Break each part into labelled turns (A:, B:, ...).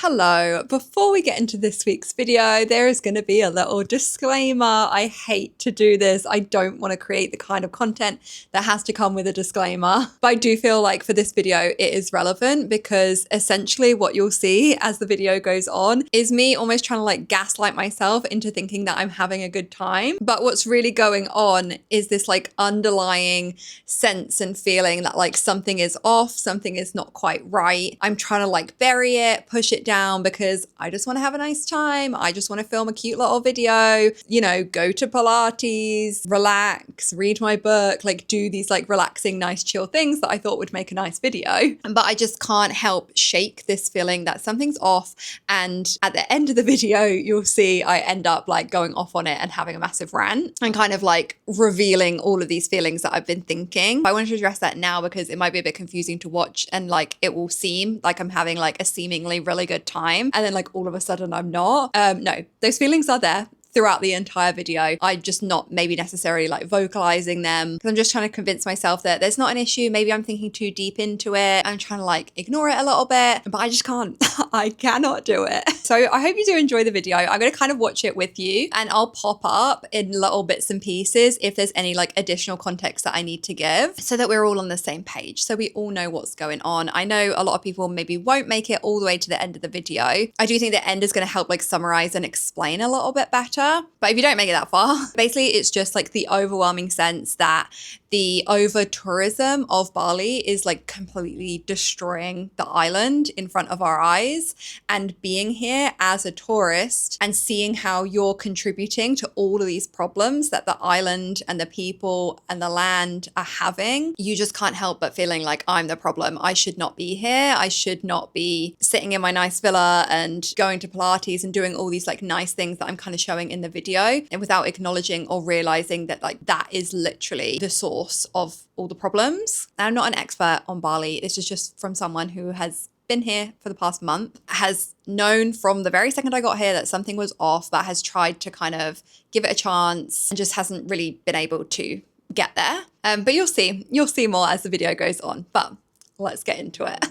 A: Hello, before we get into this week's video, there is going to be a little disclaimer. I hate to do this. I don't want to create the kind of content that has to come with a disclaimer, but I do feel like for this video, it is relevant because essentially what you'll see as the video goes on is me almost trying to like gaslight myself into thinking that I'm having a good time. But what's really going on is this like underlying sense and feeling that like something is off, something is not quite right. I'm trying to like bury it, push it down because I just want to have a nice time. I just want to film a cute little video, you know, go to Pilates, relax, read my book, like do these like relaxing, nice, chill things that I thought would make a nice video. But I just can't help shake this feeling that something's off. And at the end of the video, you'll see I end up like going off on it and having a massive rant and kind of like revealing all of these feelings that I've been thinking. I wanted to address that now because it might be a bit confusing to watch and like it will seem like I'm having like a seemingly really good time and then like all of a sudden I'm not. No, those feelings are there throughout the entire video. I'm just not maybe necessarily like vocalizing them because I'm just trying to convince myself that there's not an issue. Maybe I'm thinking too deep into it. I'm trying to like ignore it a little bit, but I just can't. I cannot do it. So I hope you do enjoy the video. I'm going to kind of watch it with you and I'll pop up in little bits and pieces if there's any like additional context that I need to give so that we're all on the same page. So we all know what's going on. I know a lot of people maybe won't make it all the way to the end of the video. I do think the end is going to help like summarize and explain a little bit better. But if you don't make it that far, basically it's just like the overwhelming sense that the over-tourism of Bali is like completely destroying the island in front of our eyes. And being here as a tourist and seeing how you're contributing to all of these problems that the island and the people and the land are having, you just can't help but feeling like I'm the problem. I should not be here. I should not be sitting in my nice villa and going to Pilates and doing all these like nice things that I'm kind of showing in the video, and without acknowledging or realizing that like that is literally the source of all the problems. And I'm not an expert on Bali. This is just from someone who has been here for the past month, has known from the very second I got here that something was off, but has tried to kind of give it a chance and just hasn't really been able to get there. But you'll see more as the video goes on, but let's get into it.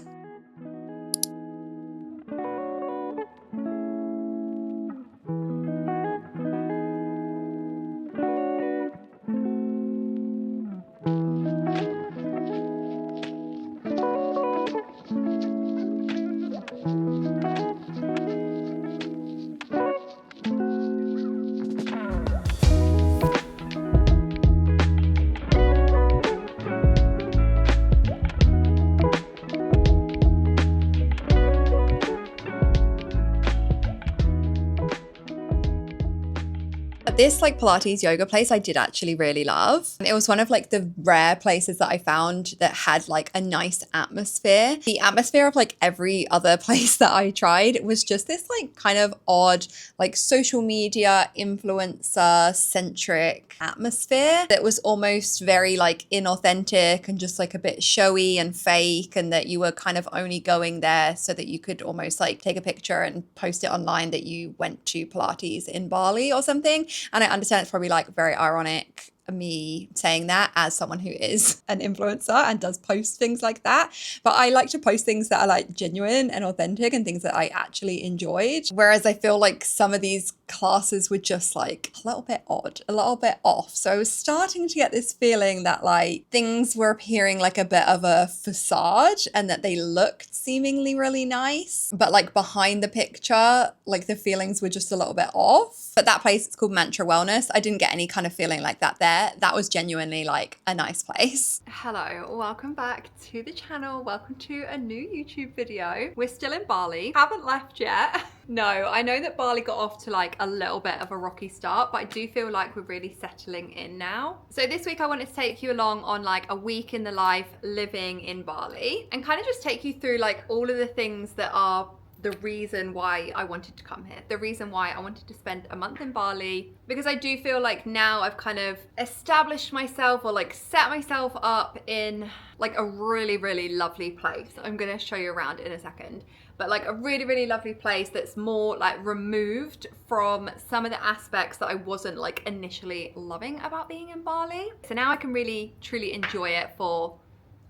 A: This like Pilates yoga place I did actually really love. It was one of like the rare places that I found that had like a nice atmosphere. The atmosphere of like every other place that I tried was just this like kind of odd like social media influencer centric atmosphere that was almost very like inauthentic and just like a bit showy and fake, and that you were kind of only going there so that you could almost like take a picture and post it online that you went to Pilates in Bali or something. And I understand it's probably like very ironic me saying that as someone who is an influencer and does post things like that, but I like to post things that are like genuine and authentic and things that I actually enjoyed, whereas I feel like some of these classes were just like a little bit odd, a little bit off. So I was starting to get this feeling that like things were appearing like a bit of a facade and that they looked seemingly really nice, but like behind the picture like the feelings were just a little bit off. But that place, it's called Mantra Wellness, I didn't get any kind of feeling like that there. That was genuinely like a nice place. Hello, welcome back to the channel. Welcome to a new YouTube video. We're still in Bali, haven't left yet. No, I know that Bali got off to like a little bit of a rocky start, but I do feel like we're really settling in now. So this week I wanted to take you along on like a week in the life living in Bali and kind of just take you through like all of the things that are the reason why I wanted to come here, the reason why I wanted to spend a month in Bali, because I do feel like now I've kind of established myself or like set myself up in like a really, really lovely place. I'm gonna show you around in a second, but like a really, really lovely place that's more like removed from some of the aspects that I wasn't like initially loving about being in Bali. So now I can really, truly enjoy it for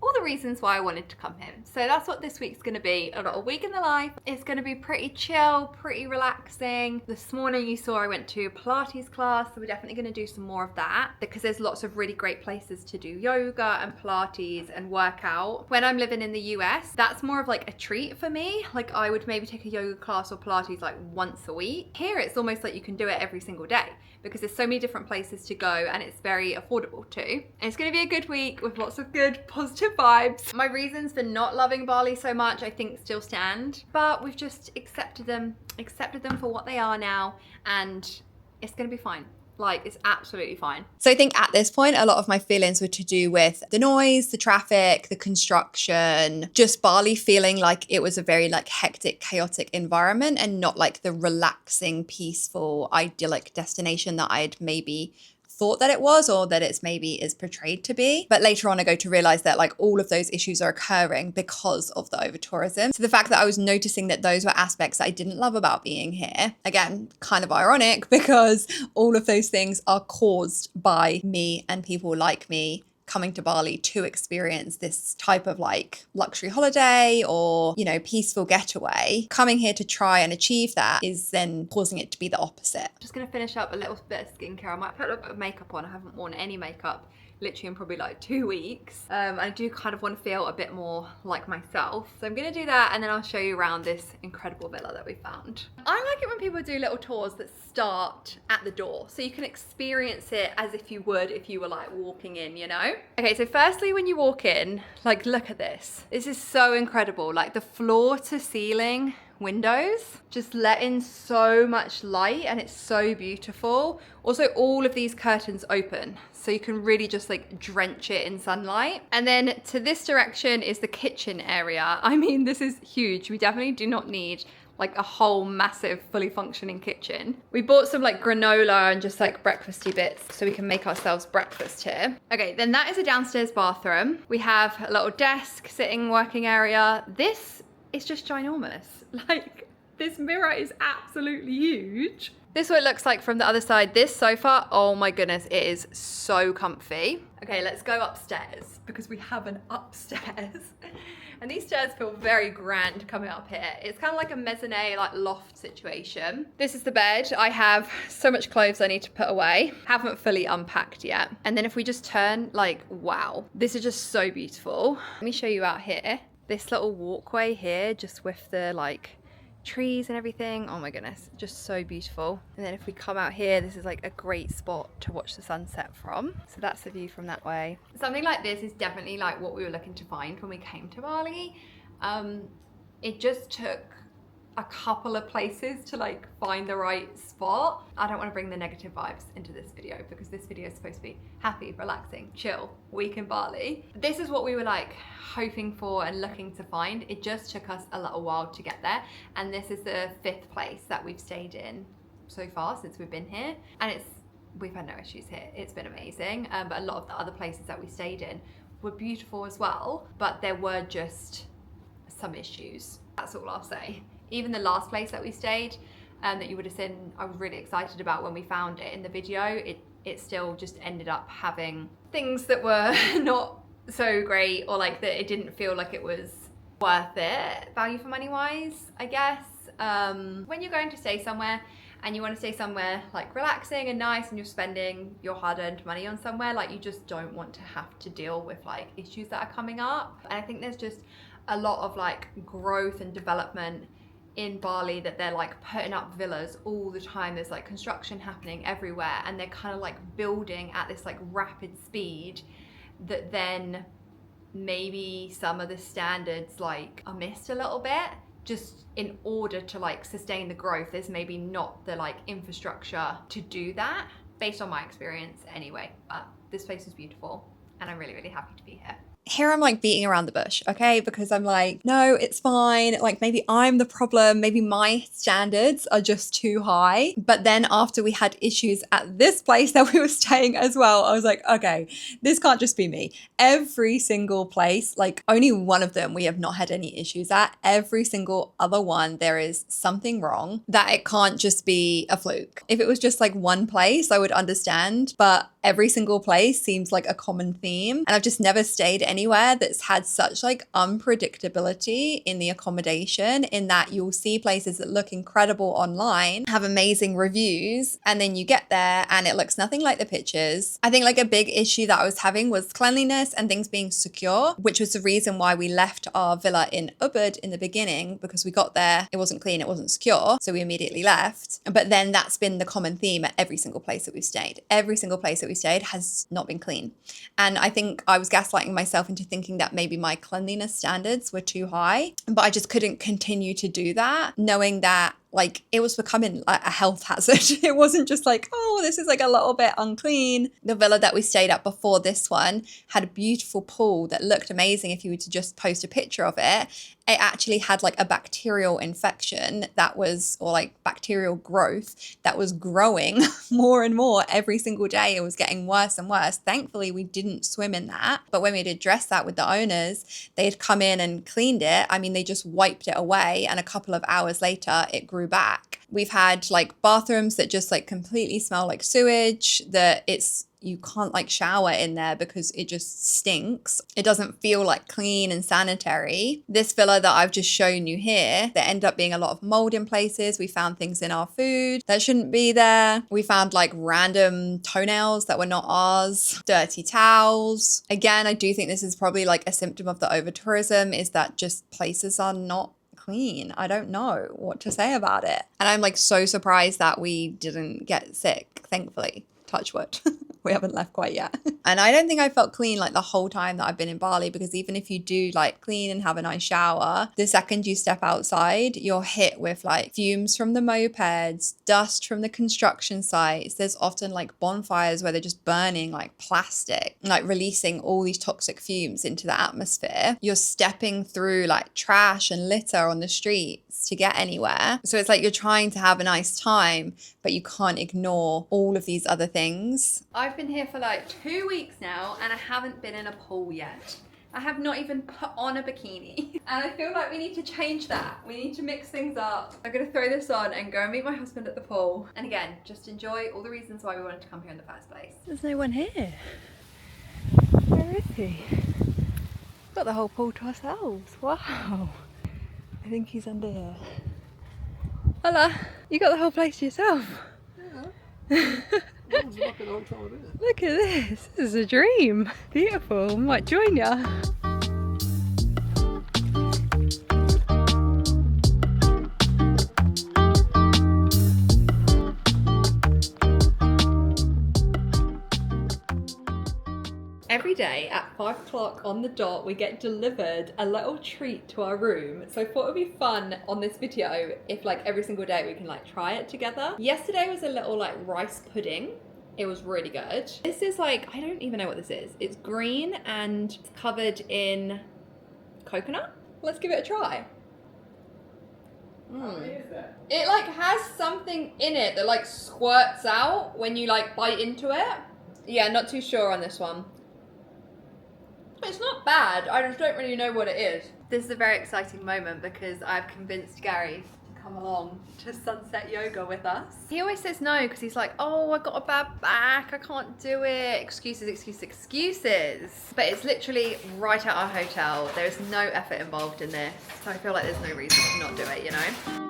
A: all the reasons why I wanted to come here. So that's what this week's gonna be. A little week in the life. It's gonna be pretty chill, pretty relaxing. This morning you saw I went to a Pilates class, so we're definitely gonna do some more of that because there's lots of really great places to do yoga and Pilates and work out. When I'm living in the US, that's more of like a treat for me. Like I would maybe take a yoga class or Pilates like once a week. Here it's almost like you can do it every single day because there's so many different places to go and it's very affordable too. And it's gonna be a good week with lots of good positive vibes. My reasons for not loving Bali so much I think still stand, but we've just accepted them for what they are now, and it's gonna be fine. Like, it's absolutely fine. So I think at this point, a lot of my feelings were to do with the noise, the traffic, the construction, just Bali feeling like it was a very like hectic, chaotic environment and not like the relaxing, peaceful, idyllic destination that I'd maybe thought that it was, or that it's maybe is portrayed to be. But later on I go to realize that like all of those issues are occurring because of the overtourism. So the fact that I was noticing that those were aspects that I didn't love about being here, again, kind of ironic because all of those things are caused by me and people like me coming to Bali to experience this type of like luxury holiday or, you know, peaceful getaway. Coming here to try and achieve that is then causing it to be the opposite. Just gonna finish up a little bit of skincare. I might put a bit of makeup on. I haven't worn any makeup literally in probably like 2 weeks. I do kind of want to feel a bit more like myself. So I'm gonna do that and then I'll show you around this incredible villa that we found. I like it when people do little tours that start at the door so you can experience it as if you would if you were like walking in, you know? Okay, so firstly when you walk in, like look at this. This is so incredible. Like the floor to ceiling windows just let in so much light and it's so beautiful. Also all of these curtains open so you can really just like drench it in sunlight. And then to this direction is the kitchen area. I mean, this is huge. We definitely do not need like a whole massive fully functioning kitchen. We bought some like granola and just like breakfasty bits so we can make ourselves breakfast here. Okay, then that is a downstairs bathroom. We have a little desk, sitting working area. This is just ginormous. Like this mirror is absolutely huge. This is what it looks like from the other side. This sofa, oh my goodness, it is so comfy. Okay, let's go upstairs because we have an upstairs. And these stairs feel very grand coming up here. It's kind of like a mezzanine, like loft situation. This is the bed. I have so much clothes I need to put away. Haven't fully unpacked yet. And then if we just turn, like, wow, this is just so beautiful. Let me show you out here. This little walkway here, just with the like trees and everything. Oh my goodness, just so beautiful. And then if we come out here, this is like a great spot to watch the sunset from. So that's the view from that way. Something like this is definitely like what we were looking to find when we came to Bali. It just took a couple of places to like find the right spot. I don't want to bring the negative vibes into this video because this video is supposed to be happy, relaxing, chill, week in Bali. This is what we were like hoping for and looking to find. It just took us a little while to get there. And this is the 5th place that we've stayed in so far since we've been here. And we've had no issues here. It's been amazing. But a lot of the other places that we stayed in were beautiful as well, but there were just some issues. That's all I'll say. Even the last place that we stayed that you would have seen, I was really excited about when we found it in the video, it still just ended up having things that were not so great, or like that it didn't feel like it was worth it, value for money wise, I guess. When you're going to stay somewhere and you want to stay somewhere like relaxing and nice and you're spending your hard-earned money on somewhere, like you just don't want to have to deal with like issues that are coming up. And I think there's just a lot of like growth and development in Bali that they're like putting up villas all the time. There's like construction happening everywhere and they're kind of like building at this like rapid speed that then maybe some of the standards like are missed a little bit just in order to like sustain the growth. There's maybe not the like infrastructure to do that based on my experience anyway. But this place is beautiful and I'm really, really happy to be here. Here I'm like beating around the bush, okay? Because I'm like, no, it's fine. Like maybe I'm the problem. Maybe my standards are just too high. But then after we had issues at this place that we were staying as well, I was like, okay, this can't just be me. Every single place, like only one of them we have not had any issues at. Every single other one, there is something wrong, that it can't just be a fluke. If it was just like one place, I would understand. But every single place seems like a common theme. And I've just never stayed anywhere that's had such like unpredictability in the accommodation, in that you'll see places that look incredible online, have amazing reviews, and then you get there and it looks nothing like the pictures. I think like a big issue that I was having was cleanliness and things being secure, which was the reason why we left our villa in Ubud in the beginning, because we got there, it wasn't clean, it wasn't secure, so we immediately left. But then that's been the common theme at every single place that we've stayed. Every single place that we stayed has not been clean. And I think I was gaslighting myself into thinking that maybe my cleanliness standards were too high, but I just couldn't continue to do that, knowing that like it was becoming like a health hazard. It wasn't just like, oh, this is like a little bit unclean. The villa that we stayed at before this one had a beautiful pool that looked amazing if you were to just post a picture of it. It actually had like a bacterial infection that was, or like bacterial growth that was growing more and more every single day. It was getting worse and worse. Thankfully, we didn't swim in that. But when we'd addressed that with the owners, they'd come in and cleaned it. I mean, they just wiped it away, and a couple of hours later, it grew back. We've had like bathrooms that just like completely smell like sewage, that you can't like shower in there because it just stinks. It doesn't feel like clean and sanitary. This villa that I've just shown you here, there ended up being a lot of mold in places. We found things in our food that shouldn't be there. We found like random toenails that were not ours, dirty towels. Again, I do think this is probably like a symptom of the overtourism, is that just places are not clean. I don't know what to say about it. And I'm like so surprised that we didn't get sick, thankfully. Touch wood. We haven't left quite yet. And I don't think I felt clean like the whole time that I've been in Bali, because even if you do like clean and have a nice shower, the second you step outside, you're hit with like fumes from the mopeds, dust from the construction sites. There's often like bonfires where they're just burning like plastic, like releasing all these toxic fumes into the atmosphere. You're stepping through like trash and litter on the streets to get anywhere. So it's like you're trying to have a nice time, but you can't ignore all of these other things. I've been here for like 2 weeks now and I haven't been in a pool yet. I have not even put on a bikini. And I feel like we need to change that. We need to mix things up. I'm gonna throw this on and go and meet my husband at the pool. And again, just enjoy all the reasons why we wanted to come here in the first place. There's no one here. Where is he? We've got the whole pool to ourselves. Wow. I think he's under here. Hola, you got the whole place to yourself. Yeah. Look at this. This is a dream. Beautiful. Might join ya. Every day at 5 o'clock on the dot, we get delivered a little treat to our room. So I thought it would be fun on this video if like every single day we can like try it together. Yesterday was a little like rice pudding. It was really good. This is like, I don't even know what this is. It's green and it's covered in coconut. Let's give it a try. What is that? It like has something in it that like squirts out when you like bite into it. Yeah, not too sure on this one. It's not bad, I just don't really know what it is. This is a very exciting moment because I've convinced Gary to come along to sunset yoga with us. He always says no because he's like, oh, I got a bad back, I can't do it. Excuses, excuses, excuses. But it's literally right at our hotel. There's no effort involved in this. So I feel like there's no reason to not do it, you know?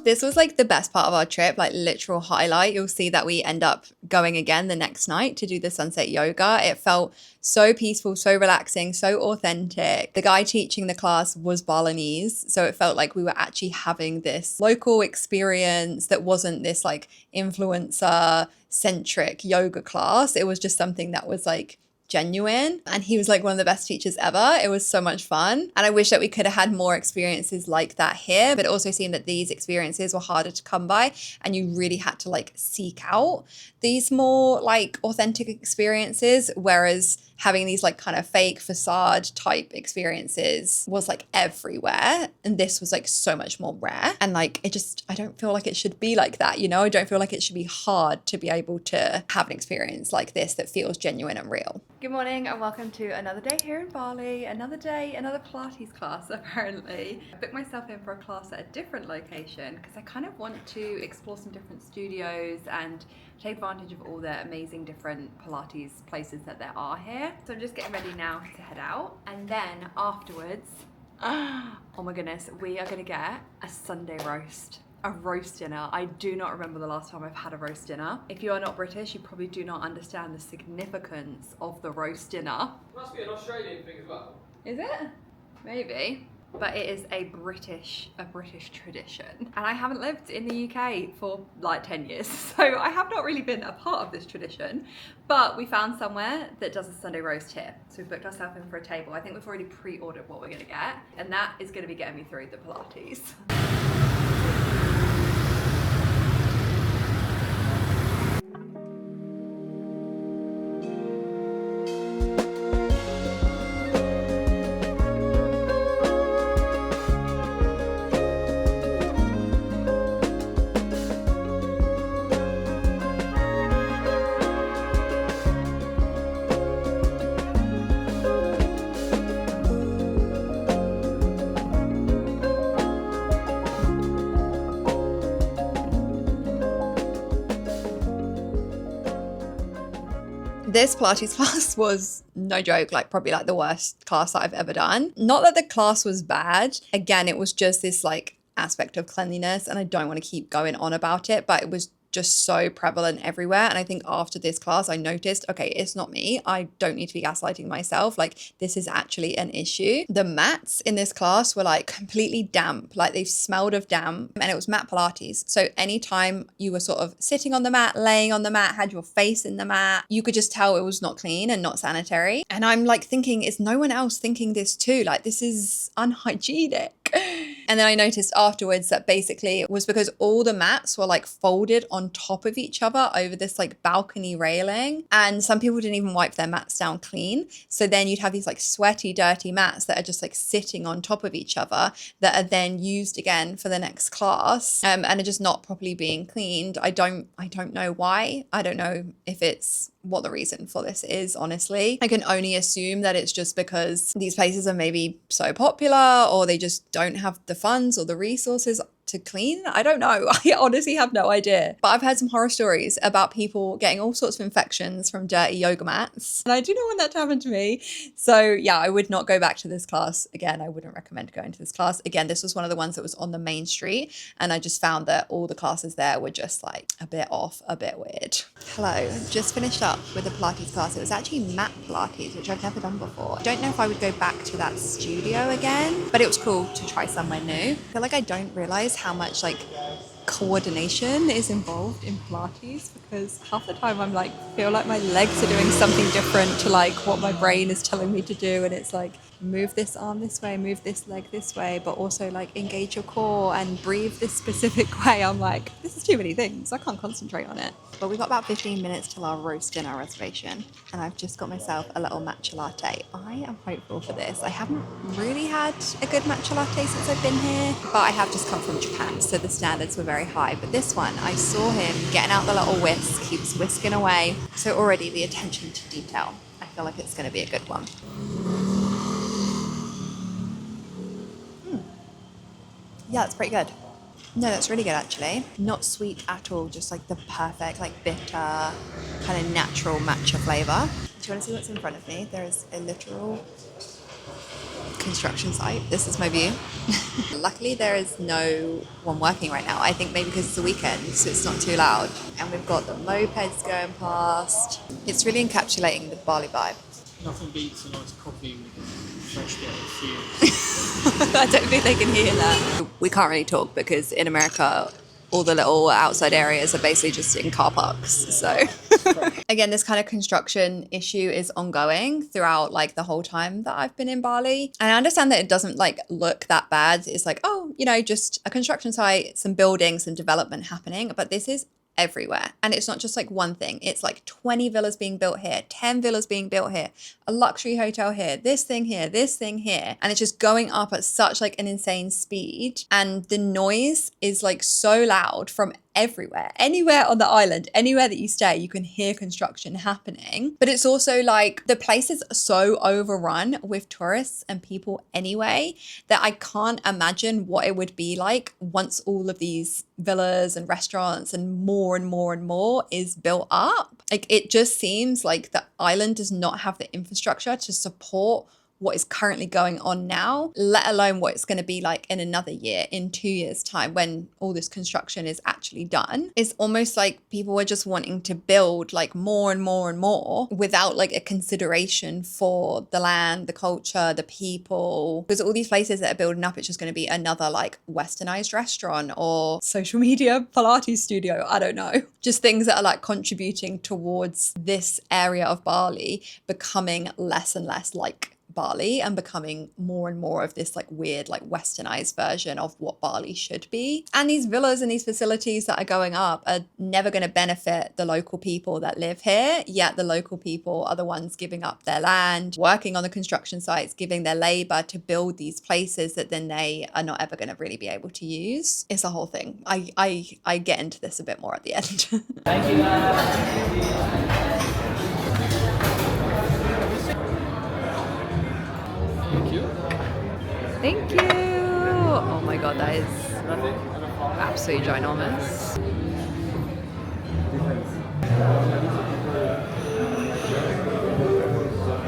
A: This was like the best part of our trip, like literal highlight. You'll see that we end up going again the next night to do the sunset yoga. It felt so peaceful, so relaxing, so authentic. The guy teaching the class was Balinese, so it felt like we were actually having this local experience that wasn't this like influencer centric yoga class. It was just something that was like genuine, and he was like one of the best teachers ever. It was so much fun, and I wish that we could have had more experiences like that here, but it also seemed that these experiences were harder to come by and you really had to like seek out these more like authentic experiences, whereas having these like kind of fake facade type experiences was like everywhere. And this was like so much more rare. And like, I don't feel like it should be like that. You know, I don't feel like it should be hard to be able to have an experience like this that feels genuine and real. Good morning and welcome to another day here in Bali. Another day, another Pilates class apparently. I booked myself in for a class at a different location because I kind of want to explore some different studios and take advantage of all the amazing different Pilates places that there are here. So I'm just getting ready now to head out, and then afterwards, oh my goodness, we are gonna get a Sunday roast. A roast dinner. I do not remember the last time I've had a roast dinner. If you are not British, you probably do not understand the significance of the roast dinner.
B: It must be an Australian thing as well.
A: Is it? Maybe. But it is a British tradition. And I haven't lived in the UK for like 10 years. So I have not really been a part of this tradition. But we found somewhere that does a Sunday roast here. So we've booked ourselves in for a table. I think we've already pre-ordered what we're gonna get. And that is gonna be getting me through the Pilates. This Pilates class was, no joke, like probably like the worst class that I've ever done. Not that the class was bad. Again, it was just this like aspect of cleanliness, and I don't want to keep going on about it, but it was just so prevalent everywhere. And I think after this class, I noticed, okay, it's not me. I don't need to be gaslighting myself. Like, this is actually an issue. The mats in this class were like completely damp, like they smelled of damp, and it was mat Pilates. So anytime you were sort of sitting on the mat, laying on the mat, had your face in the mat, you could just tell it was not clean and not sanitary. And I'm like thinking, is no one else thinking this too? Like, this is unhygienic. And then I noticed afterwards that basically it was because all the mats were like folded on top of each other over this like balcony railing. And some people didn't even wipe their mats down clean. So then you'd have these like sweaty, dirty mats that are just like sitting on top of each other that are then used again for the next class, and are just not properly being cleaned. I don't know why. I don't know if it's what the reason for this is, honestly. I can only assume that it's just because these places are maybe so popular, or they just don't have the funds or the resources to clean. I don't know. I honestly have no idea. But I've heard some horror stories about people getting all sorts of infections from dirty yoga mats. And I do not want that to happen to me. So yeah, I would not go back to this class again. I wouldn't recommend going to this class. Again, this was one of the ones that was on the main street. And I just found that all the classes there were just like a bit off, a bit weird. Hello, just finished up with a Pilates class. It was actually mat Pilates, which I've never done before. I don't know if I would go back to that studio again, but it was cool to try somewhere new. I feel like I don't realize how much like coordination is involved in Pilates, because half the time I'm like, feel like my legs are doing something different to like what my brain is telling me to do. And it's like, move this arm this way, move this leg this way, but also like engage your core and breathe this specific way. I'm like, this is too many things. I can't concentrate on it. But we've got about 15 minutes till our roast dinner reservation, and I've just got myself a little matcha latte. I am hopeful for this. I haven't really had a good matcha latte since I've been here, but I have just come from Japan, so the standards were very high. But this one, I saw him getting out the little whisk, he was whisking away. So already the attention to detail. I feel like it's going to be a good one. Yeah, that's pretty good. No, that's really good actually. Not sweet at all, just like the perfect, like bitter, kind of natural matcha flavour. Do you want to see what's in front of me? There is a literal construction site. This is my view. Luckily, there is no one working right now. I think maybe because it's a weekend, so it's not too loud. And we've got the mopeds going past. It's really encapsulating the Bali vibe.
B: Nothing beats a nice coffee with fresh get of fuel.
A: I don't think they can hear that. We can't really talk because in America, all the little outside areas are basically just in car parks. So again, this kind of construction issue is ongoing throughout like the whole time that I've been in Bali. And I understand that it doesn't like look that bad. It's like, oh, you know, just a construction site, some buildings, some development happening. But this is everywhere. And it's not just like one thing. It's like 20 villas being built here, 10 villas being built here, a luxury hotel here, this thing here, this thing here. And it's just going up at such like an insane speed. And the noise is like so loud from everywhere. Anywhere on the island, anywhere that you stay, you can hear construction happening. But it's also like the place is so overrun with tourists and people anyway that I can't imagine what it would be like once all of these villas and restaurants and more is built up. Like, it just seems like the island does not have the infrastructure to support what is currently going on now, let alone what it's going to be like in another year, in 2 years' time, when all this construction is actually done. It's almost like people are just wanting to build like more and more without like a consideration for the land, the culture, the people. Because all these places that are building up, it's just going to be another like westernized restaurant or social media Pilates studio. I don't know. Just things that are like contributing towards this area of Bali becoming less and less like Bali and becoming more and more of this like weird like westernized version of what Bali should be. And these villas and these facilities that are going up are never going to benefit the local people that live here, yet the local people are the ones giving up their land, working on the construction sites, giving their labor to build these places that then they are not ever going to really be able to use. It's a whole thing. I get into this a bit more at the end.
B: Thank you.
A: Thank you. Oh my God, that is absolutely ginormous.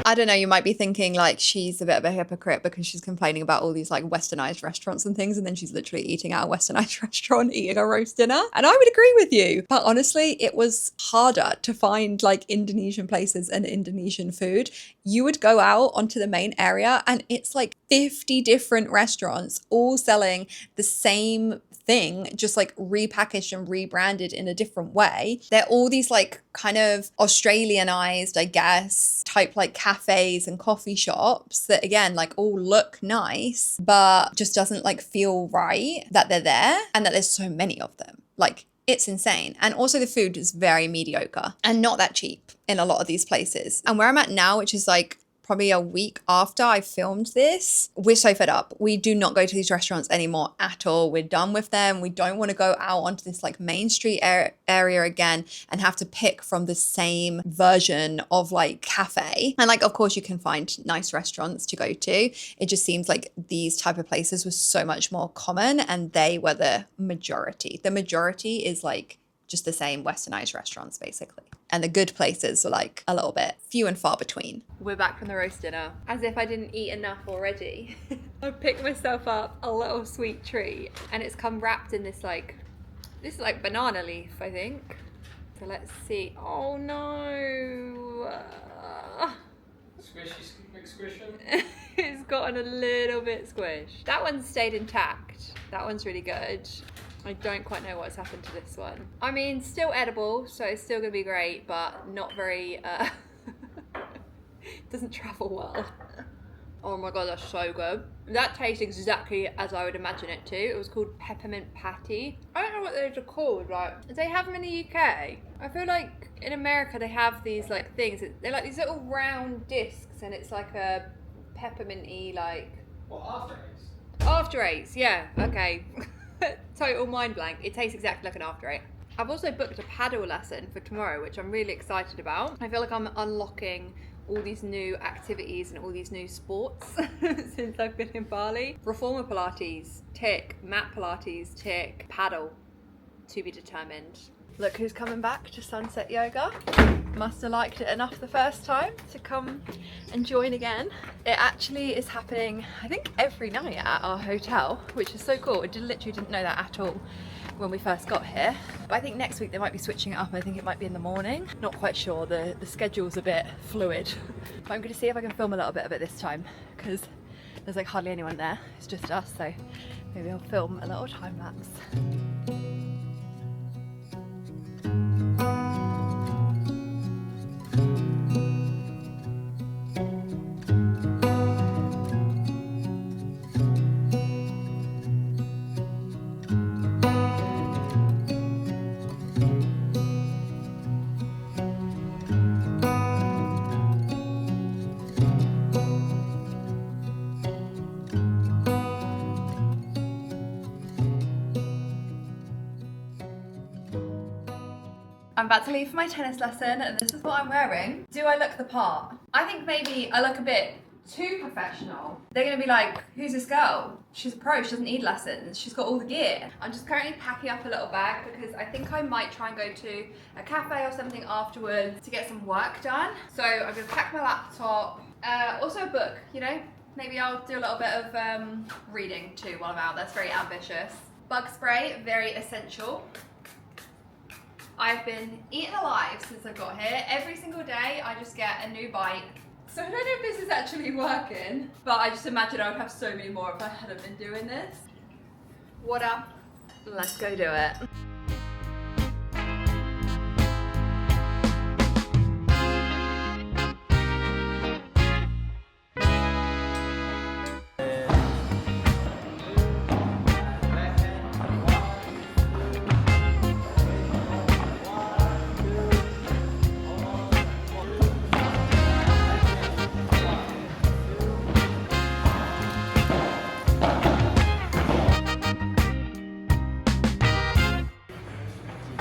A: I don't know, you might be thinking like she's a bit of a hypocrite because she's complaining about all these like westernized restaurants and things, and then she's literally eating at a westernized restaurant, eating a roast dinner. And I would agree with you. But honestly, it was harder to find like Indonesian places and Indonesian food. You would go out onto the main area and it's like 50 different restaurants all selling the same thing, just like repackaged and rebranded in a different way. They're all these like kind of Australianized, I guess, type like cafes and coffee shops that again like all look nice but just doesn't like feel right that they're there and that there's so many of them. Like, it's insane. And also the food is very mediocre and not that cheap in a lot of these places. And where I'm at now, which is like probably a week after I filmed this, we're so fed up. We do not go to these restaurants anymore at all. We're done with them. We don't want to go out onto this like main street area again and have to pick from the same version of like cafe. And like, of course you can find nice restaurants to go to. It just seems like these type of places were so much more common and they were the majority. The majority is like just the same westernized restaurants basically. And the good places are like a little bit few and far between. We're back from the roast dinner. As if I didn't eat enough already. I picked myself up a little sweet treat and it's come wrapped in this is like banana leaf, I think. So let's see. Oh no.
B: Squishy.
A: It's gotten a little bit squished. That one stayed intact. That one's really good. I don't quite know what's happened to this one. I mean, still edible, so it's still gonna be great, but not very, doesn't travel well. Oh my God, that's so good. That tastes exactly as I would imagine it to. It was called peppermint patty. I don't know what those are called, like, do they have them in the UK? I feel like in America they have these like things, they're like these little round discs and it's like a pepperminty like...
B: Well, after eights.
A: After eights, yeah, okay. Total mind blank. It tastes exactly like an after eight. I've also booked a padel lesson for tomorrow, which I'm really excited about. I feel like I'm unlocking all these new activities and all these new sports since I've been in Bali. Reformer Pilates, tick. Mat Pilates, tick. Padel, to be determined. Look who's coming back to sunset yoga. Must have liked it enough the first time to come and join again. It actually is happening, I think, every night at our hotel, which is so cool. I literally didn't know that at all when we first got here. But I think next week they might be switching it up. I think it might be in the morning. Not quite sure, the schedule's a bit fluid. But I'm gonna see if I can film a little bit of it this time because there's like hardly anyone there. It's just us, so maybe I'll film a little time lapse. I'm about to leave for my tennis lesson and this is what I'm wearing. Do I look the part? I think maybe I look a bit too professional. They're gonna be like, who's this girl? She's a pro, she doesn't need lessons. She's got all the gear. I'm just currently packing up a little bag because I think I might try and go to a cafe or something afterwards to get some work done. So I'm gonna pack my laptop, also a book, you know? Maybe I'll do a little bit of reading too while I'm out. That's very ambitious. Bug spray, very essential. I've been eaten alive since I got here. Every single day I just get a new bite. So I don't know if this is actually working, but I just imagine I would have so many more if I hadn't been doing this. What up? Let's go do it.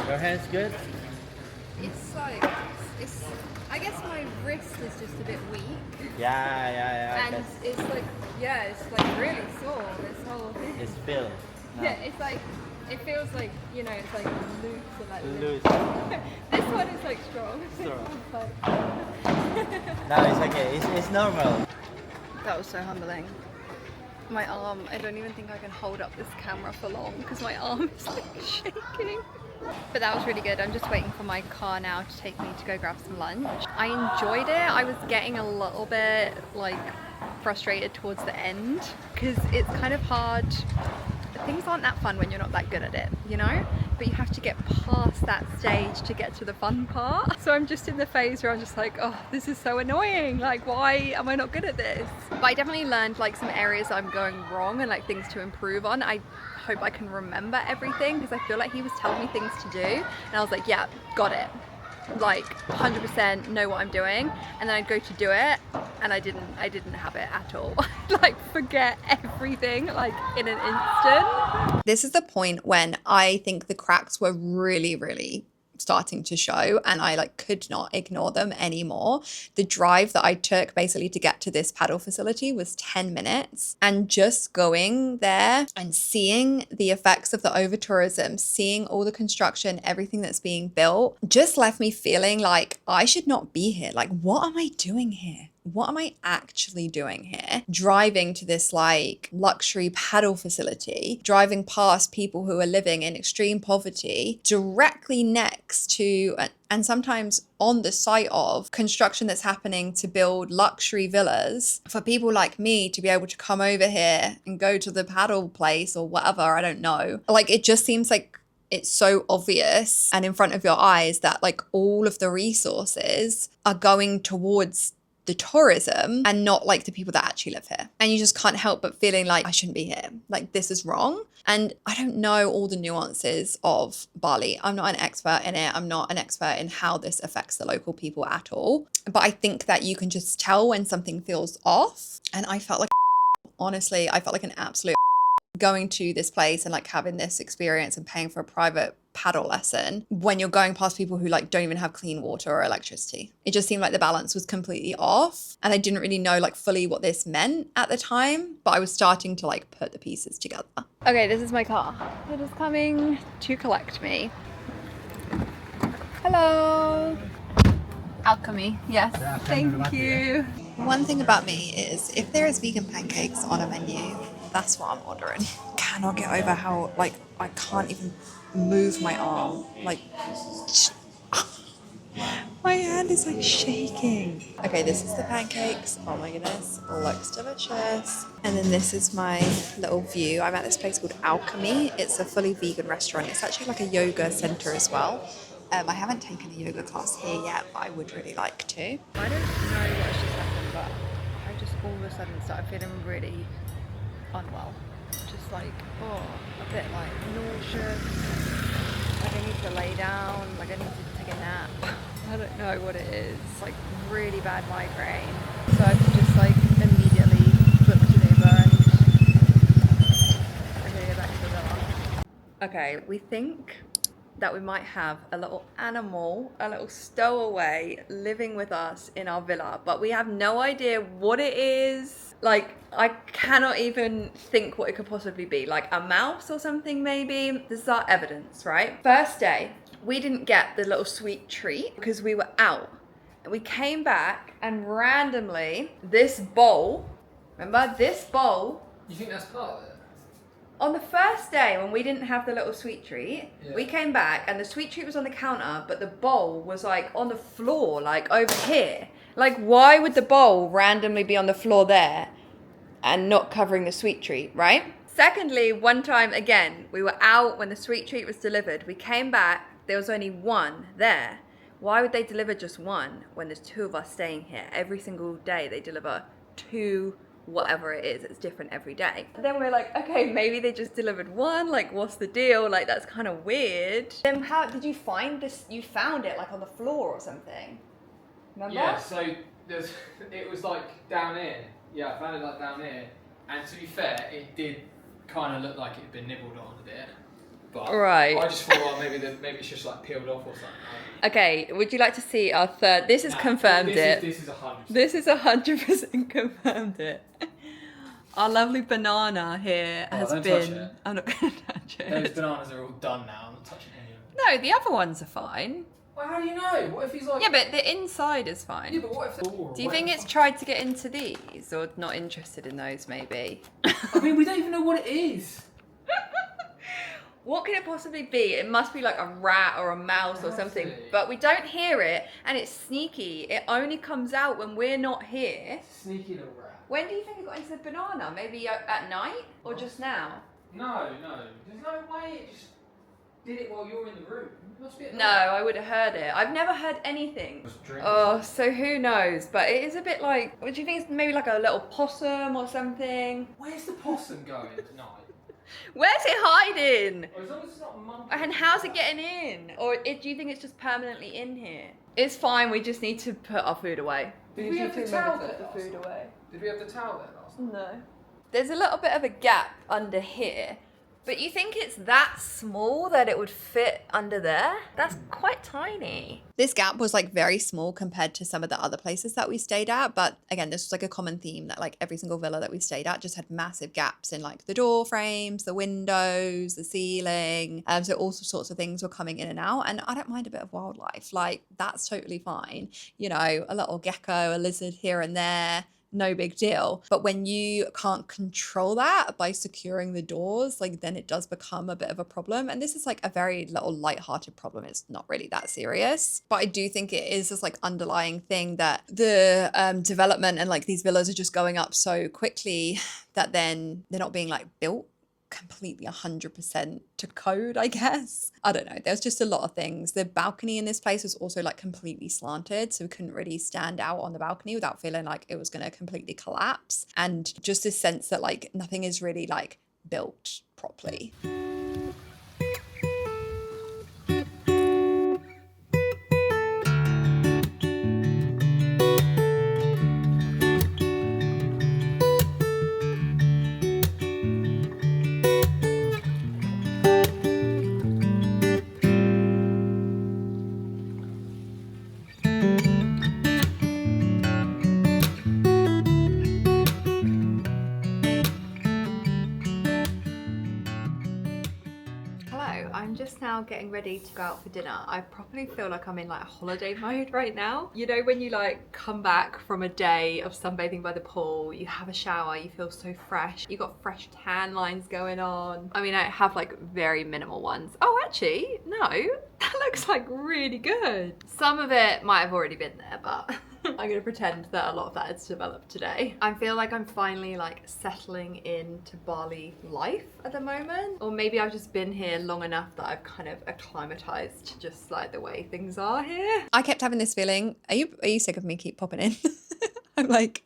C: Your hand's good?
A: It's like, I guess my wrist is just a bit weak.
C: Yeah.
A: And it's like, yeah, it's like really sore, this whole thing.
C: It's filled.
A: Yeah, it's like, it feels like, you know, it's like loose and like
C: Loose.
A: This one is like strong.
C: Strong.
A: Like-
C: No, it's okay. It's normal.
A: That was so humbling. My arm, I don't even think I can hold up this camera for long because my arm is like shaking. But that was really good. I'm just waiting for my car now to take me to go grab some lunch. I enjoyed it. I was getting a little bit like frustrated towards the end because it's kind of hard. Things aren't that fun when you're not that good at it, you know? But you have to get past that stage to get to the fun part. So I'm just in the phase where I'm just like, oh, this is so annoying. Like, why am I not good at this? But I definitely learned like some areas I'm going wrong and like things to improve on. I hope I can remember everything because I feel like he was telling me things to do and I was like, yeah, got it. Like 100% know what I'm doing, and then I'd go to do it and I didn't have it at all. Like forget everything like in an instant. This is the point when I think the cracks were really starting to show and I like could not ignore them anymore. The drive that I took basically to get to this paddle facility was 10 minutes, and just going there and seeing the effects of the overtourism, seeing all the construction, everything that's being built, just left me feeling like I should not be here. Like, what am I doing here? What am I actually doing here? Driving to this like luxury paddle facility, driving past people who are living in extreme poverty directly next to, and sometimes on the site of, construction that's happening to build luxury villas for people like me to be able to come over here and go to the paddle place or whatever, I don't know. Like, it just seems like it's so obvious and in front of your eyes that like all of the resources are going towards the tourism and not like the people that actually live here. And you just can't help but feeling like I shouldn't be here. Like, this is wrong. And I don't know all the nuances of Bali. I'm not an expert in it. I'm not an expert in how this affects the local people at all. But I think that you can just tell when something feels off. And I felt like, honestly, I felt like an absolute going to this place and like having this experience and paying for a private paddle lesson when you're going past people who like don't even have clean water or electricity. It just seemed like the balance was completely off, and I didn't really know like fully what this meant at the time, but I was starting to like put the pieces together. Okay, this is my car. It is coming to collect me. Hello. Alchemy, yes, thank you. One thing about me is if there is vegan pancakes on a menu, that's what I'm ordering. Cannot get over how like I can't even move my arm. Like my hand is like shaking. Okay, this is the pancakes. Oh my goodness, looks delicious. And then this is my little view. I'm at this place called Alchemy. It's a fully vegan restaurant. It's actually like a yoga center as well. I haven't taken a yoga class here yet, but I would really like to. I don't know what just happened, but I just all of a sudden started feeling really unwell. Just like, oh, a bit like nauseous. Like I need to lay down, like I need to take a nap. I don't know what it is. It's like really bad migraine. So I've just like immediately booked an Uber and I'm gonna go back to the villa. Okay, we think that we might have a little animal, a little stowaway living with us in our villa, but we have no idea what it is. Like, I cannot even think what it could possibly be. Like a mouse or something, maybe. This is our evidence, right? First day, we didn't get the little sweet treat because we were out. And we came back and randomly, this bowl, remember this bowl?
B: You think that's part of it?
A: On the first day when we didn't have the little sweet treat,
B: Yeah.
A: we came back and the sweet treat was on the counter, but the bowl was like on the floor, like over here. Like, why would the bowl randomly be on the floor there and not covering the sweet treat, right? Secondly, one time again, we were out when the sweet treat was delivered. We came back, there was only one there. Why would they deliver just one when there's two of us staying here? Every single day they deliver two, whatever it is, it's different every day. Then we're like, okay, maybe they just delivered one, like what's the deal? Like, that's kind of weird. Then how did you find this? You found it like on the floor or something, remember?
B: Yeah, so it was like down here. Yeah, I found it like down here. And to be fair, it did kind of look like it had been nibbled on a bit. But
A: Right.
B: I just thought, well, maybe it's just like peeled off or something.
A: Okay, would you like to see our third? This has confirmed it.
B: This is 100%.
A: This is 100% confirmed it. Our lovely banana here has
B: don't
A: been.
B: touch it.
A: I'm not going to touch it.
B: Those bananas are all done now. I'm not touching any of them.
A: No, the other ones are fine.
B: Well, how do you know? What if he's like...
A: Yeah, but the inside is fine.
B: Yeah, but what if...
A: Do you think it's tried to get into these, or not interested in those? Maybe.
B: I mean, we don't even know what it is.
A: What could it possibly be? It must be like a rat or a mouse or something.
B: Absolutely.
A: But we don't hear it, and it's sneaky. It only comes out when we're not here.
B: Sneaky little rat.
A: When do you think it got into the banana? Maybe at night or just now?
B: No. There's no way it just did it while you're in the room. It must be at
A: No, I would have heard it. I've never heard anything.
B: Just drink
A: Oh, so who knows? But it is a bit like, what do you think? It's maybe like a little possum or something?
B: Where's the possum going tonight?
A: Where's it hiding?
B: Or as long as it's not monkey.
A: And how's it getting in? Or do you think it's just permanently in here? It's fine, we just need to put our food away.
B: Did we have the towel there
A: put the
B: last
A: food
B: night?
A: away.
B: Did we have the towel there last night?
A: No. There's a little bit of a gap under here. But you think it's that small that it would fit under there? That's quite tiny. This gap was like very small compared to some of the other places that we stayed at. But again, this was like a common theme that like every single villa that we stayed at just had massive gaps in like the door frames, the windows, the ceiling. So all sorts of things were coming in and out. And I don't mind a bit of wildlife. Like, that's totally fine. You know, a little gecko, a lizard here and there. No big deal. But when you can't control that by securing the doors, like, then it does become a bit of a problem. And this is like a very little light-hearted problem. It's not really that serious. But I do think it is this like underlying thing that the development and like these villas are just going up so quickly that then they're not being like built completely 100% to code, I guess. I don't know. There's just a lot of things. The balcony in this place was also like completely slanted, so we couldn't really stand out on the balcony without feeling like it was going to completely collapse. And just this sense that like nothing is really like built properly. I'm just now getting ready to go out for dinner. I probably feel like I'm in like holiday mode right now. You know, when you like come back from a day of sunbathing by the pool, you have a shower, you feel so fresh. You got fresh tan lines going on. I mean, I have like very minimal ones. Oh, actually, no, that looks like really good. Some of it might have already been there, but I'm gonna pretend that a lot of that has developed today. I feel like I'm finally like settling into Bali life at the moment. Or maybe I've just been here long enough that I've kind of acclimatized to just like the way things are here. I kept having this feeling, are you sick of me keep popping in? I'm like,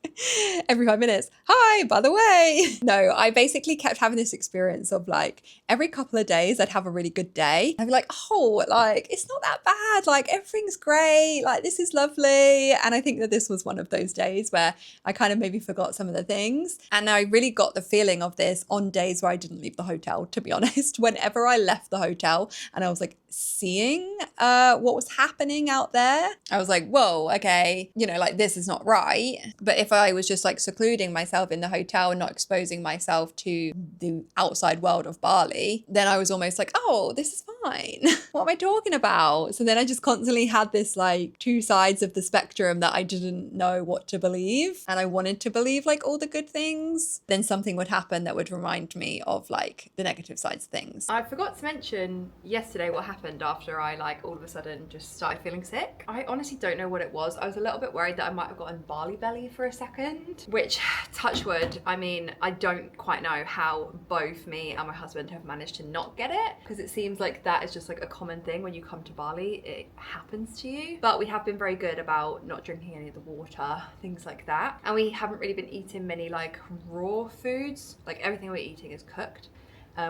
A: every 5 minutes, hi, by the way. No, I basically kept having this experience of like every couple of days I'd have a really good day. I'd be like, oh, like it's not that bad. Like everything's great. Like this is lovely. And I think that this was one of those days where I kind of maybe forgot some of the things. And I really got the feeling of this on days where I didn't leave the hotel, to be honest. Whenever I left the hotel and I was like seeing what was happening out there, I was like, whoa, okay, you know, like this is not right. But if I was just like secluding myself in the hotel and not exposing myself to the outside world of Bali, then I was almost like, oh, this is fine. What am I talking about? So then I just constantly had this like two sides of the spectrum that I didn't know what to believe. And I wanted to believe like all the good things. Then something would happen that would remind me of like the negative sides of things.
D: I forgot to mention yesterday what happened after I like all of a sudden just started feeling sick. I honestly don't know what it was. I was a little bit worried that I might have gotten Bali belly for a second, which, touch wood, I mean, I don't quite know how both me and my husband have managed to not get it, because it seems like that is just like a common thing when you come to Bali, it happens to you. But we have been very good about not drinking any of the water, things like that. And we haven't really been eating many like raw foods. Like everything we're eating is cooked,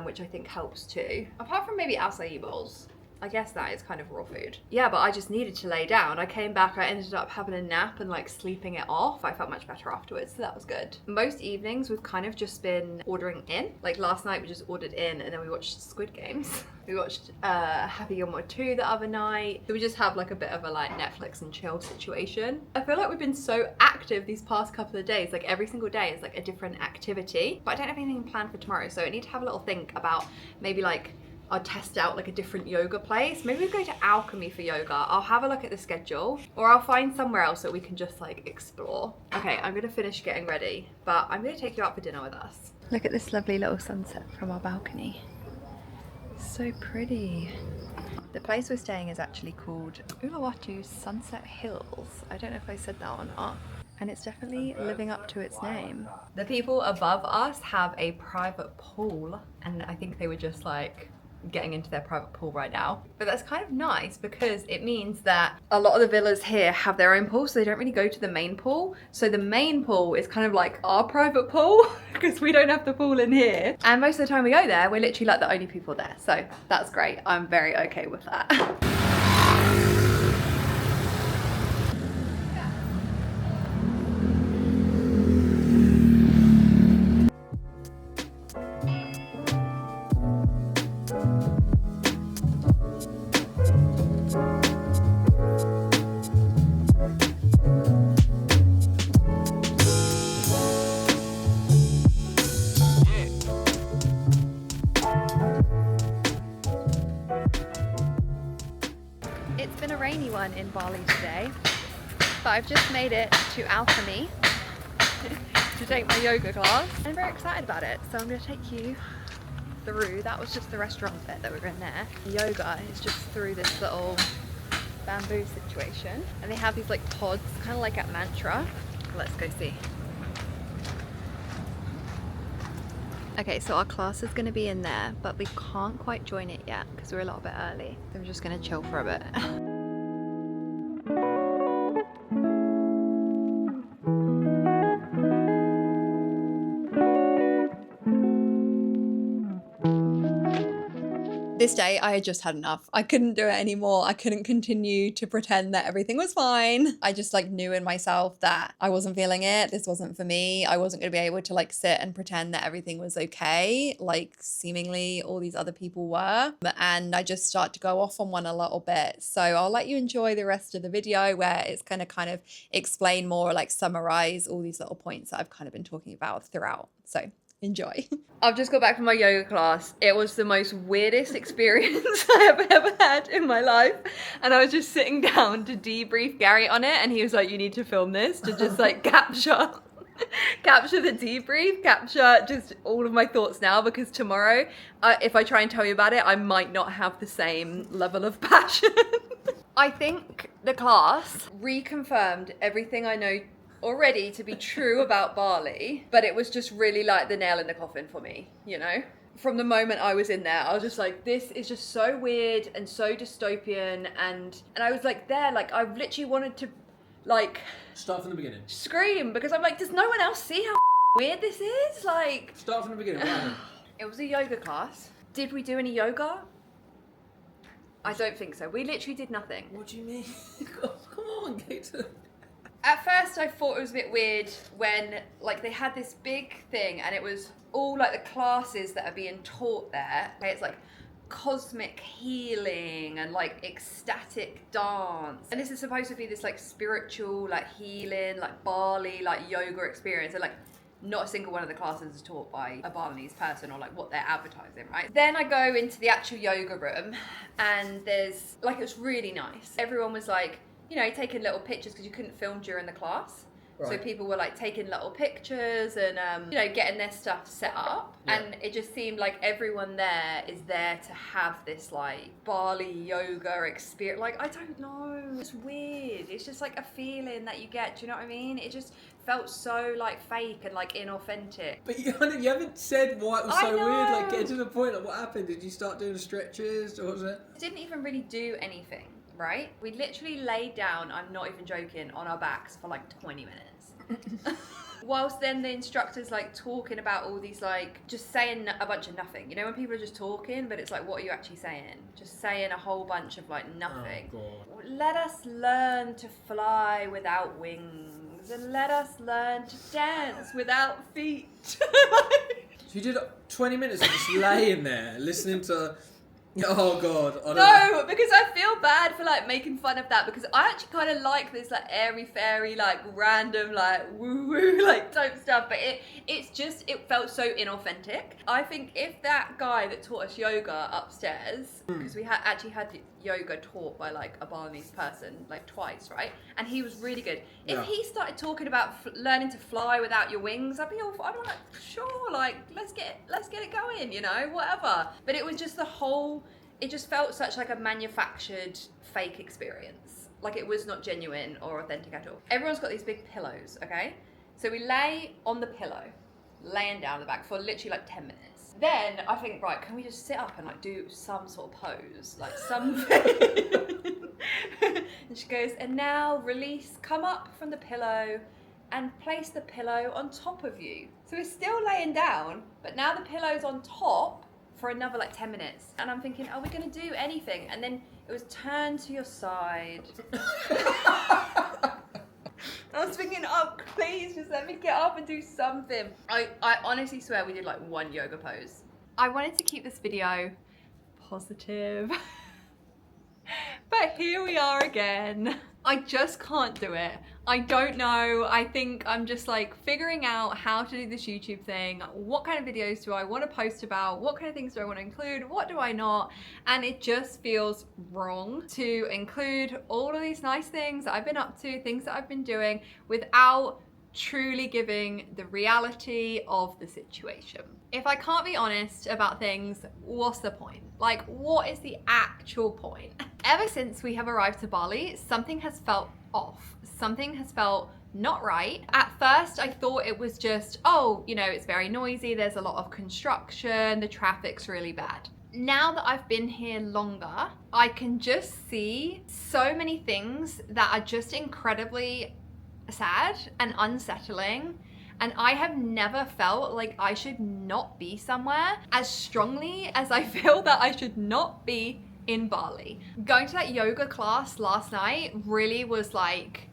D: which I think helps too. Apart from maybe acai bowls. I guess that is kind of raw food. Yeah, but I just needed to lay down. I came back, I ended up having a nap and like sleeping it off. I felt much better afterwards, so that was good. Most evenings we've kind of just been ordering in. Like last night we just ordered in and then we watched Squid Games. We watched Happy Gilmore 2 the other night. So we just have like a bit of a like Netflix and chill situation. I feel like we've been so active these past couple of days. Like every single day is like a different activity. But I don't have anything planned for tomorrow, so I need to have a little think about maybe like I'll test out like a different yoga place. Maybe we'll go to Alchemy for yoga. I'll have a look at the schedule, or I'll find somewhere else that we can just like explore. Okay, I'm gonna finish getting ready, but I'm gonna take you out for dinner with us. Look at this lovely little sunset from our balcony. So pretty. The place we're staying is actually called Uluwatu Sunset Hills. I don't know if I said that or not. And it's definitely living up to its name. The people above us have a private pool, and I think they were just like getting into their private pool right now. But that's kind of nice because it means that a lot of the villas here have their own pool, so they don't really go to the main pool. So the main pool is kind of like our private pool because we don't have the pool in here. And most of the time we go there, we're literally like the only people there. So that's great. I'm very okay with that. It's been a rainy one in Bali today, but I've just made it to Alchemy to take my yoga class. I'm very excited about it, so I'm going to take you through. That was just the restaurant bit that we were in there. Yoga is just through this little bamboo situation, and they have these like pods, kind of like at Mantra. Let's go see. Okay, so our class is going to be in there, but we can't quite join it yet because we're a little bit early. So we're just going to chill for a bit.
A: This day I had just had enough. I couldn't do it anymore. I couldn't continue to pretend that everything was fine. I just like knew in myself that I wasn't feeling it. This wasn't for me. I wasn't going to be able to like sit and pretend that everything was okay, like seemingly all these other people were. And I just start to go off on one a little bit. So I'll let you enjoy the rest of the video where it's going to kind of explain more, like summarize all these little points that I've kind of been talking about throughout. So enjoy.
D: I've just got back from my yoga class. It was the most weirdest experience I have ever had in my life. And I was just sitting down to debrief Gary on it, and he was like, you need to film this to just like capture the debrief, capture just all of my thoughts now, because tomorrow, if I try and tell you about it, I might not have the same level of passion. I think the class reconfirmed everything I know already to be true about Bali, but it was just really like the nail in the coffin for me, you know? From the moment I was in there, I was just like, this is just so weird and so dystopian, and I was like there, like I literally wanted to like
B: Start from the beginning.
D: scream because I'm like, does no one else see how weird this is? Like,
B: Start from the beginning. What happened?
D: it was a yoga class. Did we do any yoga? I don't think so. We literally did nothing.
B: What do you mean? Come on, get to...
D: At first I thought it was a bit weird when like they had this big thing and it was all like the classes that are being taught there. It's like cosmic healing and like ecstatic dance. And this is supposed to be this like spiritual, like healing, like Bali, like yoga experience. And like not a single one of the classes is taught by a Balinese person or like what they're advertising, right? Then I go into the actual yoga room and there's like, it was really nice. Everyone was like, you know, taking little pictures because you couldn't film during the class. Right. So people were like taking little pictures and, you know, getting their stuff set up. Yeah. And it just seemed like everyone there is there to have this like Bali yoga experience. Like, I don't know, it's weird. It's just like a feeling that you get, do you know what I mean? It just felt so like fake and like inauthentic.
B: But you haven't said why it was so weird. Like, get to the point. Like, what happened? Did you start doing stretches or was it?
D: Didn't even really do anything. Right? We literally laid down, I'm not even joking, on our backs for like 20 minutes. Whilst then the instructor's like talking about all these like, just saying a bunch of nothing. You know when people are just talking, but it's like, what are you actually saying? Just saying a whole bunch of like nothing. Oh, God. Let us learn to fly without wings and let us learn to dance without feet.
B: So you did 20 minutes of just laying there, listening to... Oh God! I don't know.
D: Because I feel bad for like making fun of that because I actually kind of like this like airy fairy like random like woo woo like type stuff, but it felt so inauthentic. I think if that guy that taught us yoga upstairs, because we actually had yoga taught by like a Balinese person like twice, right? And he was really good. If he started talking about learning to fly without your wings, I'd be like, sure, like let's get it going, you know, whatever. But it was just it just felt such like a manufactured fake experience. Like it was not genuine or authentic at all. Everyone's got these big pillows, okay? So we lay on the pillow, laying down the back for literally like 10 minutes. Then I think, right, can we just sit up and like do some sort of pose, like something? And she goes, and now release, come up from the pillow and place the pillow on top of you. So we're still laying down, but now the pillow's on top for another like 10 minutes. And I'm thinking, are we gonna do anything? And then it was turn to your side. I was thinking, oh, please just let me get up and do something. I honestly swear we did like one yoga pose. I wanted to keep this video positive. But here we are again. I just can't do it. I don't know. I think I'm just like figuring out how to do this YouTube thing. What kind of videos do I want to post about? What kind of things do I want to include? What do I not? And it just feels wrong to include all of these nice things that I've been up to, things that I've been doing without truly giving the reality of the situation. If I can't be honest about things, what's the point? Like, what is the actual point? Ever since we have arrived to Bali, something has felt off. Something has felt not right. At first, I thought it was just, oh, you know, it's very noisy, there's a lot of construction, the traffic's really bad. Now that I've been here longer, I can just see so many things that are just incredibly sad and unsettling. And I have never felt like I should not be somewhere as strongly as I feel that I should not be in Bali. Going to that yoga class last night really was like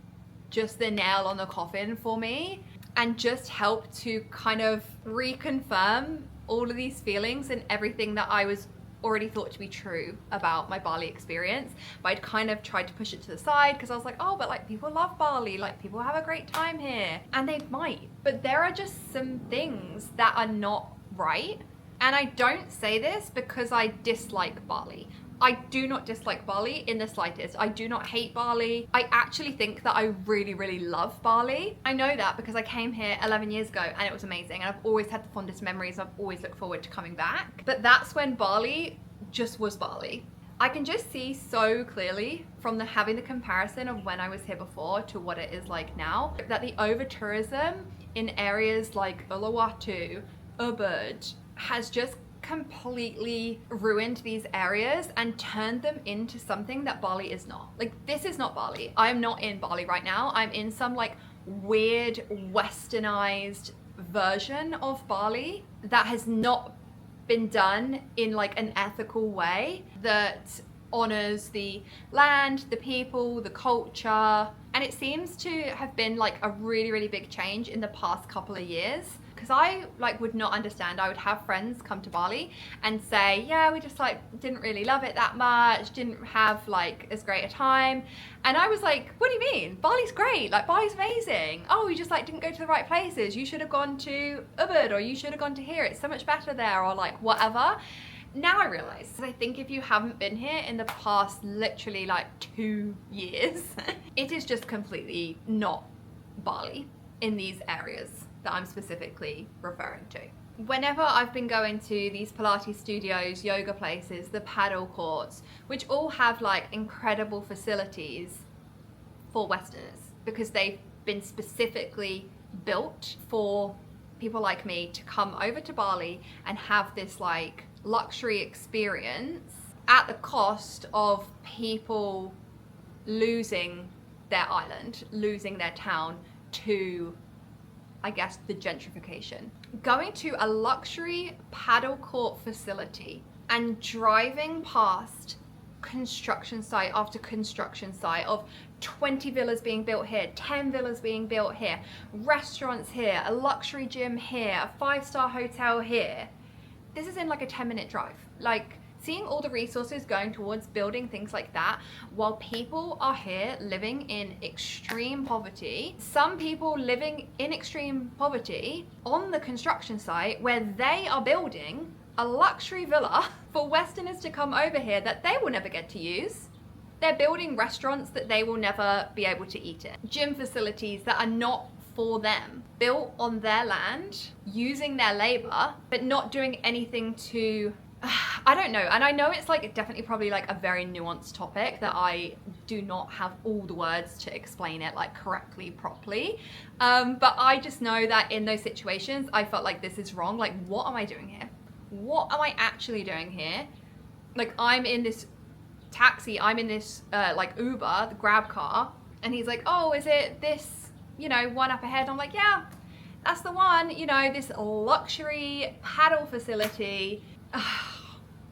D: just the nail on the coffin for me and just helped to kind of reconfirm all of these feelings and everything that I was already thought to be true about my Bali experience, but I'd kind of tried to push it to the side because I was like, oh, but like people love Bali, like people have a great time here, and they might, but there are just some things that are not right. And I don't say this because I dislike Bali. I do not dislike Bali in the slightest. I do not hate Bali. I actually think that I really, really love Bali. I know that because I came here 11 years ago and it was amazing. And I've always had the fondest memories. I've always looked forward to coming back. But that's when Bali just was Bali. I can just see so clearly from having the comparison of when I was here before to what it is like now, that the over-tourism in areas like Uluwatu, Ubud, has just completely ruined these areas and turned them into something that Bali is not. Like, this is not Bali. I am not in Bali right now. I'm in some like weird westernized version of Bali that has not been done in like an ethical way that honors the land, the people, the culture. And it seems to have been like a really, really big change in the past couple of years. Because I like would not understand. I would have friends come to Bali and say, yeah, we just like didn't really love it that much, didn't have like as great a time. And I was like, what do you mean? Bali's great, like Bali's amazing. Oh, you just like didn't go to the right places. You should have gone to Ubud, or you should have gone to here. It's so much better there, or like whatever. Now I realize, I think if you haven't been here in the past literally like 2 years, it is just completely not Bali in these areas that I'm specifically referring to. Whenever I've been going to these Pilates studios, yoga places, the padel courts, which all have like incredible facilities for Westerners, because they've been specifically built for people like me to come over to Bali and have this like luxury experience at the cost of people losing their island, losing their town to, I guess, the gentrification. Going to a luxury paddle court facility and driving past construction site after construction site of 20 villas being built here, 10 villas being built here, restaurants here, a luxury gym here, a 5-star hotel here. This is in like a 10-minute drive. Like, seeing all the resources going towards building things like that while people are here living in extreme poverty. Some people living in extreme poverty on the construction site where they are building a luxury villa for Westerners to come over here that they will never get to use. They're building restaurants that they will never be able to eat in. Gym facilities that are not for them, built on their land, using their labor, but not doing anything to, I don't know. And I know it's like definitely probably like a very nuanced topic that I do not have all the words to explain it like correctly, properly. But I just know that in those situations, I felt like this is wrong. Like, what am I doing here? What am I actually doing here? Like, I'm in this taxi, I'm in this like Uber, the grab car, and he's like, oh, is it this, you know, one up ahead? I'm like, yeah, that's the one, you know, this luxury paddle facility.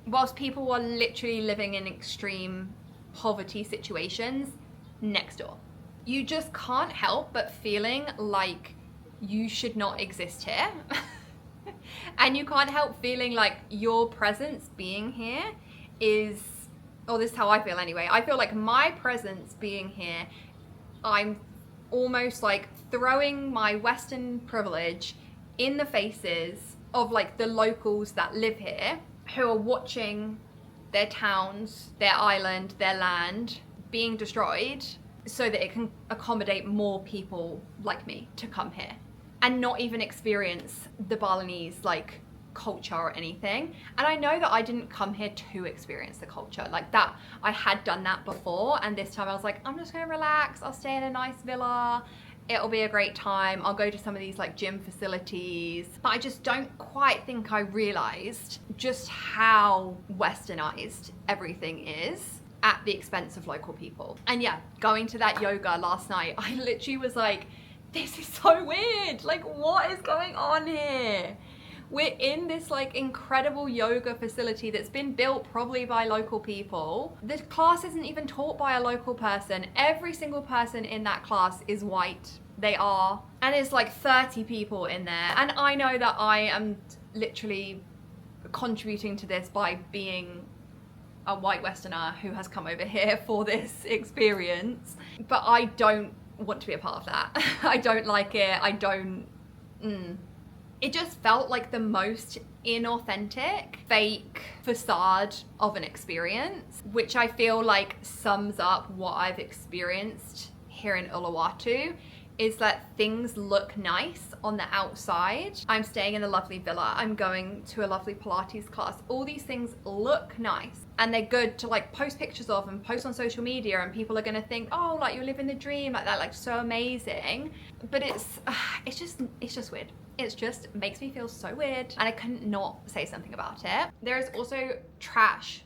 D: Whilst people are literally living in extreme poverty situations next door. You just can't help but feeling like you should not exist here. And you can't help feeling like your presence being here is, or this is how I feel anyway. I feel like my presence being here, I'm almost like throwing my Western privilege in the faces of like the locals that live here, who are watching their towns, their island, their land being destroyed so that it can accommodate more people like me to come here and not even experience the Balinese like culture or anything. And I know that I didn't come here to experience the culture like that. I had done that before, and this time I was like, I'm just gonna relax, I'll stay in a nice villa, it'll be a great time, I'll go to some of these like gym facilities. But I just don't quite think I realized just how westernized everything is at the expense of local people. And yeah, going to that yoga last night, I literally was like, this is so weird, like what is going on here? We're in this like incredible yoga facility that's been built probably by local people. The class isn't even taught by a local person. Every single person in that class is white. They are. And there's like 30 people in there. And I know that I am literally contributing to this by being a white Westerner who has come over here for this experience. But I don't want to be a part of that. I don't like it. I don't... It just felt like the most inauthentic, fake facade of an experience, which I feel like sums up what I've experienced here in Uluwatu is that things look nice on the outside. I'm staying in a lovely villa. I'm going to a lovely Pilates class. All these things look nice and they're good to like post pictures of and post on social media, and people are gonna think, oh, like you're living the dream, like that, like so amazing. But it's just weird. It just makes me feel so weird, and I couldn't not say something about it. There is also trash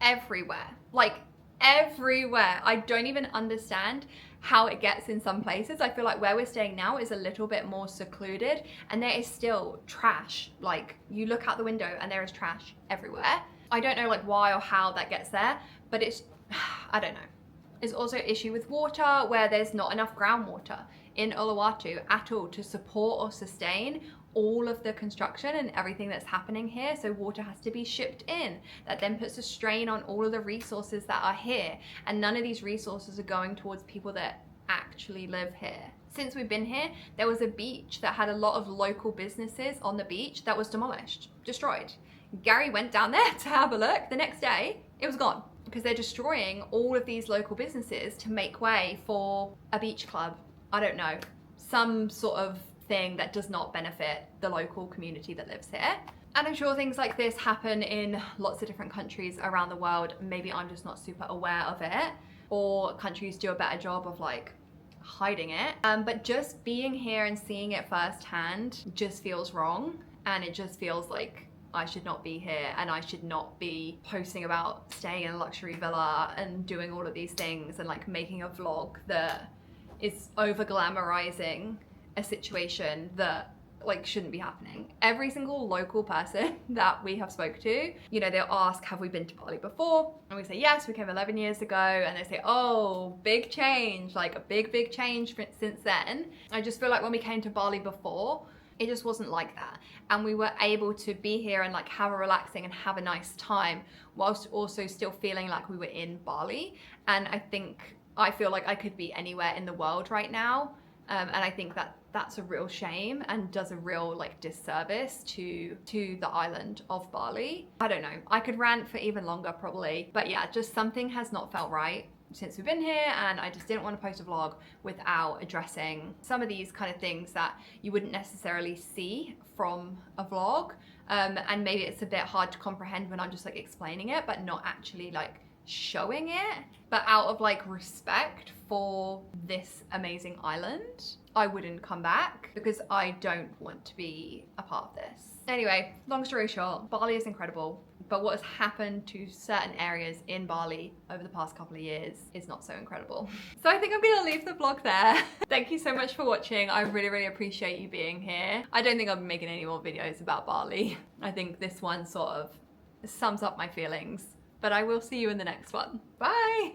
D: everywhere, like everywhere. I don't even understand how it gets in some places. I feel like where we're staying now is a little bit more secluded, and there is still trash. Like you look out the window and there is trash everywhere. I don't know like why or how that gets there, but it's, I don't know. There's also an issue with water where there's not enough groundwater in Uluwatu at all to support or sustain all of the construction and everything that's happening here. So water has to be shipped in. That then puts a strain on all of the resources that are here. And none of these resources are going towards people that actually live here. Since we've been here, there was a beach that had a lot of local businesses on the beach that was demolished, destroyed. Gary went down there to have a look. The next day, it was gone because they're destroying all of these local businesses to make way for a beach club. I don't know, some sort of thing that does not benefit the local community that lives here. And I'm sure things like this happen in lots of different countries around the world. Maybe I'm just not super aware of it, or countries do a better job of like hiding it. But just being here and seeing it firsthand just feels wrong, and it just feels like I should not be here, and I should not be posting about staying in a luxury villa and doing all of these things and like making a vlog that is over glamorizing a situation that like shouldn't be happening. Every single local person that we have spoke to, you know, they'll ask, have we been to Bali before? And we say, yes, we came 11 years ago. And they say, oh, big change, like a big change since then. I just feel like when we came to Bali before, it just wasn't like that. And we were able to be here and like have a relaxing and have a nice time whilst also still feeling like we were in Bali. And I feel like I could be anywhere in the world right now. And I think that that's a real shame and does a real like disservice to the island of Bali. I don't know, I could rant for even longer probably, but yeah, just something has not felt right since we've been here, and I just didn't want to post a vlog without addressing some of these kind of things that you wouldn't necessarily see from a vlog. And maybe it's a bit hard to comprehend when I'm just like explaining it, but not actually like showing it. But out of like respect for this amazing island, I wouldn't come back because I don't want to be a part of this. Anyway, long story short, Bali is incredible, but what has happened to certain areas in Bali over the past couple of years is not so incredible. So I think I'm gonna leave the vlog there. Thank you so much for watching. I really appreciate you being here. I don't think I'll be making any more videos about Bali. I think this one sort of sums up my feelings, but I will see you in the next one. Bye.